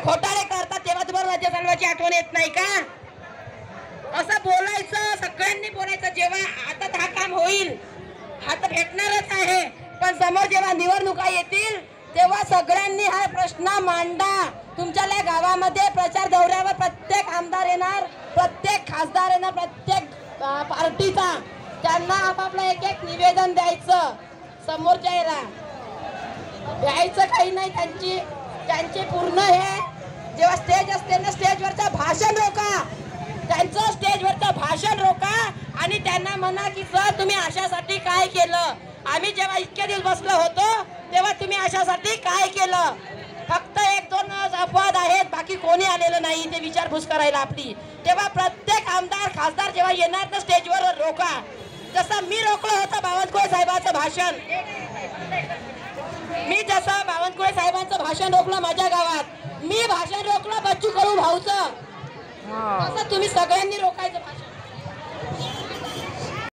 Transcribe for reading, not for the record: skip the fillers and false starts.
घोटाळे करतात तेव्हा तुम्हाला राज्य चालवायची आठवण येत नाही का? असं बोलायचं, सगळ्यांनी बोलायचं. जेव्हा हातात हा काम होईल, हात भेटणारच आहे, पण समोर जेव्हा निवडणुका येतील तेव्हा सगळ्यांनी हा प्रश्न मांडा. तुमच्या गावामध्ये प्रचार दौऱ्यावर प्रत्येक आमदार येणार, प्रत्येक खासदार येणार, प्रत्येक पार्टीचा. त्यांना आपापलं एक एक निवेदन द्यायचं, समोरच्या याला द्यायचं काही नाही. त्यांची पूर्ण हे जेव्हा स्टेज असते ना, स्टेजवरचं भाषण रोका, त्यांचं स्टेजवरचं भाषण रोका आणि त्यांना म्हणा की सर तुम्ही अशासाठी काय केलं, आम्ही जेव्हा इतके दिवस बसलो होतो तेव्हा तुम्ही अशासाठी काय केलं. फक्त एक दोन अपवाद आहेत, बाकी कोणी आलेलं नाही ते विचारपूस करायला आपली. तेव्हा प्रत्येक आमदार खासदार जेव्हा येणार तर स्टेजवर रोका. जसं मी रोखलं होतं बावनकुळे साहेबांचं भाषण, मी जसं बावनकुळे साहेबांचं भाषण रोखलं माझ्या गावात, मी भाषण रोखलं बच्चू कडू भाऊचं, तसं तुम्ही सगळ्यांनी रोखायचं भाषण.